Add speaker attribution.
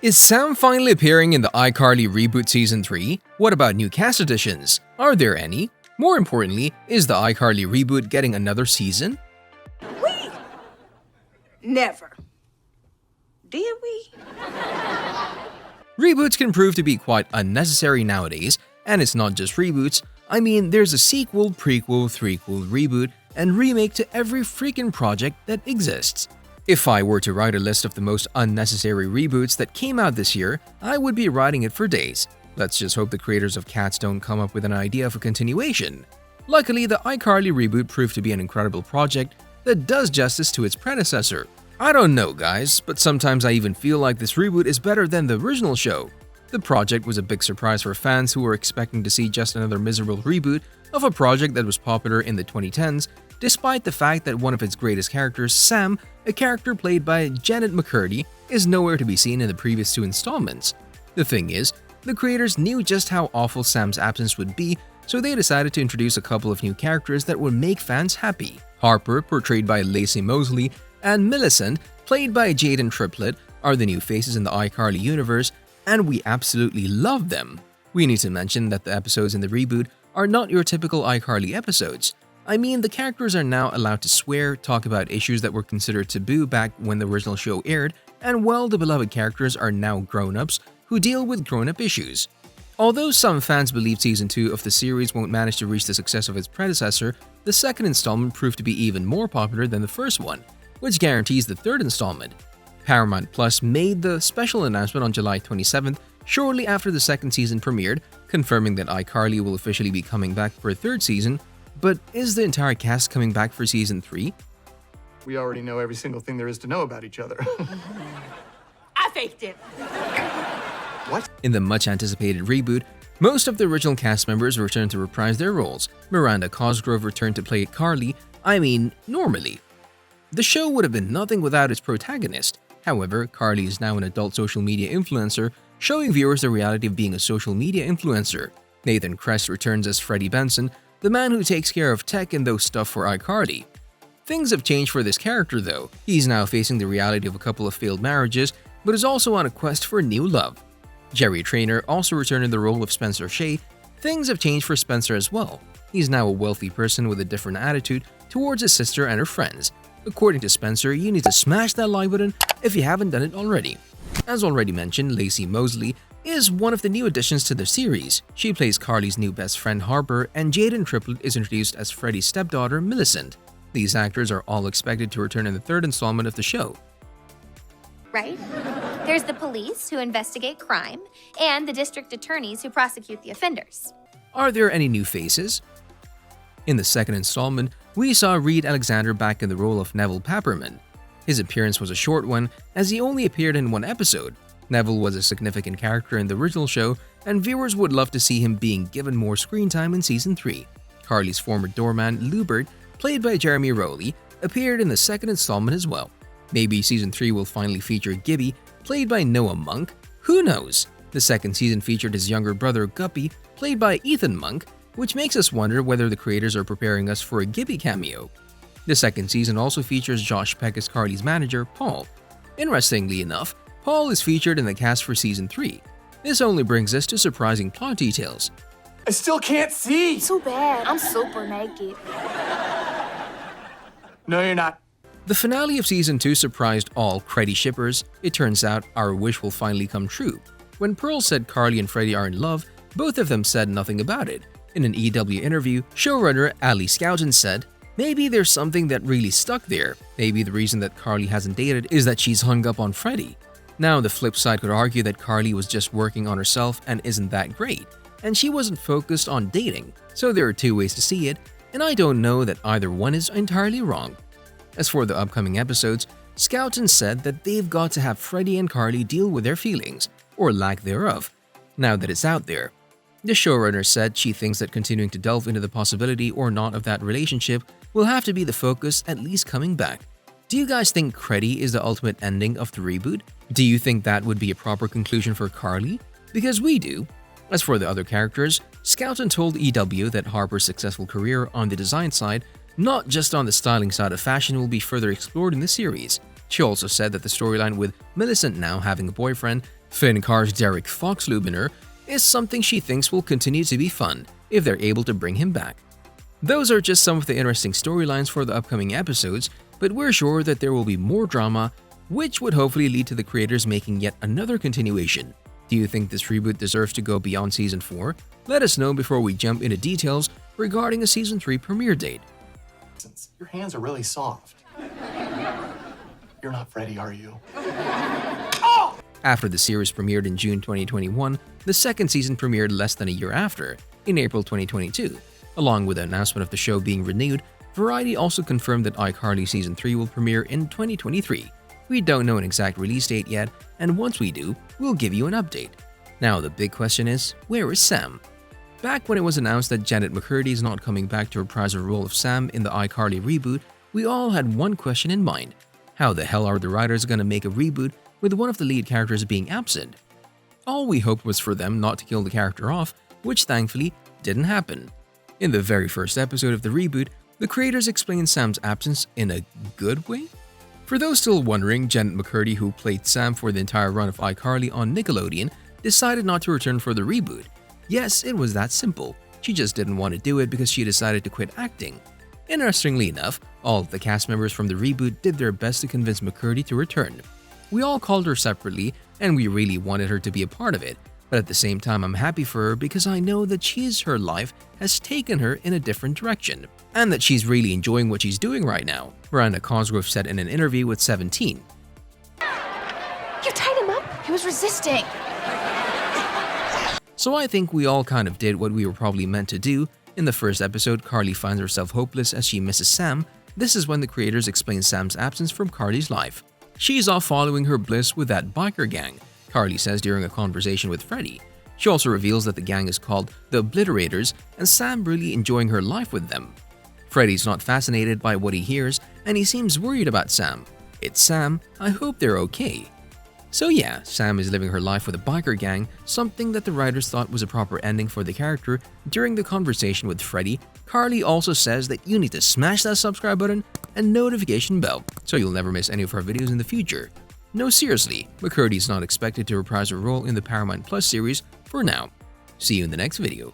Speaker 1: Is Sam finally appearing in the iCarly Reboot Season 3? What about new cast additions? Are there any? More importantly, is the iCarly Reboot getting another season?
Speaker 2: We never. Did we?
Speaker 1: Reboots can prove to be quite unnecessary nowadays, and it's not just reboots. I mean, there's a sequel, prequel, threequel, reboot, and remake to every freaking project that exists. If I were to write a list of the most unnecessary reboots that came out this year, I would be writing it for days. Let's just hope the creators of Cats don't come up with an idea for continuation. Luckily, the iCarly reboot proved to be an incredible project that does justice to its predecessor. I don't know guys, but sometimes I even feel like this reboot is better than the original show. The project was a big surprise for fans who were expecting to see just another miserable reboot of a project that was popular in the 2010s, despite the fact that one of its greatest characters, Sam, a character played by Jennette McCurdy, is nowhere to be seen in the previous two installments. The thing is, the creators knew just how awful Sam's absence would be, so they decided to introduce a couple of new characters that would make fans happy. Harper, portrayed by Lacey Mosley, and Millicent, played by Jaden Triplett, are the new faces in the iCarly universe, and we absolutely love them. We need to mention that the episodes in the reboot are not your typical iCarly episodes. I mean, the characters are now allowed to swear, talk about issues that were considered taboo back when the original show aired, and well, the beloved characters are now grown-ups who deal with grown-up issues. Although some fans believe Season 2 of the series won't manage to reach the success of its predecessor, the second installment proved to be even more popular than the first one, which guarantees the third installment. Paramount Plus made the special announcement on July 27th, shortly after the second season premiered, confirming that iCarly will officially be coming back for a third season. But is the entire cast coming back for Season 3?
Speaker 3: We already know every single thing there is to know about each other.
Speaker 2: I faked it.
Speaker 3: What?
Speaker 1: In the much-anticipated reboot, most of the original cast members returned to reprise their roles. Miranda Cosgrove returned to play Carly, normally. The show would have been nothing without its protagonist. However, Carly is now an adult social media influencer, showing viewers the reality of being a social media influencer. Nathan Kress returns as Freddie Benson, the man who takes care of tech and those stuff for iCarly. Things have changed for this character though. He's now facing the reality of a couple of failed marriages, but is also on a quest for new love. Jerry Trainor also returned in the role of Spencer Shay. Things have changed for Spencer as well. He's now a wealthy person with a different attitude towards his sister and her friends. According to Spencer, you need to smash that like button if you haven't done it already. As already mentioned, Lacey Mosley is one of the new additions to the series. She plays Carly's new best friend Harper, and Jaden Triplett is introduced as Freddie's stepdaughter Millicent. These actors are all expected to return in the third installment of the show.
Speaker 4: Right? There's the police who investigate crime, and the district attorneys who prosecute the offenders.
Speaker 1: Are there any new faces? In the second installment, we saw Reed Alexander back in the role of Neville Papperman. His appearance was a short one, as he only appeared in one episode. Neville was a significant character in the original show, and viewers would love to see him being given more screen time in Season 3. Carly's former doorman, Lubert, played by Jeremy Rowley, appeared in the second installment as well. Maybe Season 3 will finally feature Gibby, played by Noah Monk. Who knows? The second season featured his younger brother Guppy, played by Ethan Monk, which makes us wonder whether the creators are preparing us for a Gibby cameo. The second season also features Josh Peck as Carly's manager, Paul. Interestingly enough, Paul is featured in the cast for Season 3. This only brings us to surprising plot details.
Speaker 3: I still can't see!
Speaker 5: Too bad, I'm super naked.
Speaker 3: No, you're not.
Speaker 1: The finale of Season 2 surprised all Freddie shippers. It turns out our wish will finally come true. When Pearl said Carly and Freddie are in love, both of them said nothing about it. In an EW interview, showrunner Ali Scouten said, "Maybe there's something that really stuck there. Maybe the reason that Carly hasn't dated is that she's hung up on Freddie." Now, the flip side could argue that Carly was just working on herself and isn't that great, and she wasn't focused on dating. So there are two ways to see it, and I don't know that either one is entirely wrong. As for the upcoming episodes, Scouten said that they've got to have Freddie and Carly deal with their feelings, or lack thereof, now that it's out there. The showrunner said she thinks that continuing to delve into the possibility or not of that relationship will have to be the focus, at least coming back. Do you guys think Freddie is the ultimate ending of the reboot? Do you think that would be a proper conclusion for Carly? Because we do. As for the other characters, Scouten told EW that Harper's successful career on the design side, not just on the styling side of fashion, will be further explored in the series. She also said that the storyline with Millicent now having a boyfriend Finn Carr's Derek Foxlubiner is something she thinks will continue to be fun if they're able to bring him back. Those are just some of the interesting storylines for the upcoming episodes, but we're sure that there will be more drama, which would hopefully lead to the creators making yet another continuation. Do you think this reboot deserves to go beyond Season 4? Let us know before we jump into details regarding a Season 3 premiere date.
Speaker 3: Your hands are really soft. You're not Freddie, are you?
Speaker 1: After the series premiered in June 2021, the second season premiered less than a year after, in April 2022. Along with the announcement of the show being renewed, Variety also confirmed that iCarly Season 3 will premiere in 2023. We don't know an exact release date yet, and once we do, we'll give you an update. Now the big question is, where is Sam? Back when it was announced that Jennette McCurdy is not coming back to reprise her role of Sam in the iCarly reboot, we all had one question in mind. How the hell are the writers gonna make a reboot with one of the lead characters being absent? All we hoped was for them not to kill the character off, which thankfully didn't happen. In the very first episode of the reboot, the creators explained Sam's absence in a good way? For those still wondering, Jennette McCurdy, who played Sam for the entire run of iCarly on Nickelodeon, decided not to return for the reboot. Yes, it was that simple. She just didn't want to do it because she decided to quit acting. Interestingly enough, all of the cast members from the reboot did their best to convince McCurdy to return. We all called her separately, and we really wanted her to be a part of it, but at the same time I'm happy for her because I know that her life has taken her in a different direction, and that she's really enjoying what she's doing right now, Miranda Cosgrove said in an interview with 17.
Speaker 5: You tied him up? He was resisting.
Speaker 1: So I think we all kind of did what we were probably meant to do. In the first episode, Carly finds herself hopeless as she misses Sam. This is when the creators explain Sam's absence from Carly's life. She's off following her bliss with that biker gang, Carly says during a conversation with Freddie. She also reveals that the gang is called the Obliterators and Sam really enjoying her life with them. Freddie's not fascinated by what he hears and he seems worried about Sam. It's Sam, I hope they're okay. So yeah, Sam is living her life with a biker gang, something that the writers thought was a proper ending for the character. During the conversation with Freddie, Carly also says that you need to smash that subscribe button and notification bell so you'll never miss any of our videos in the future. No, seriously, McCurdy is not expected to reprise her role in the Paramount Plus series for now. See you in the next video.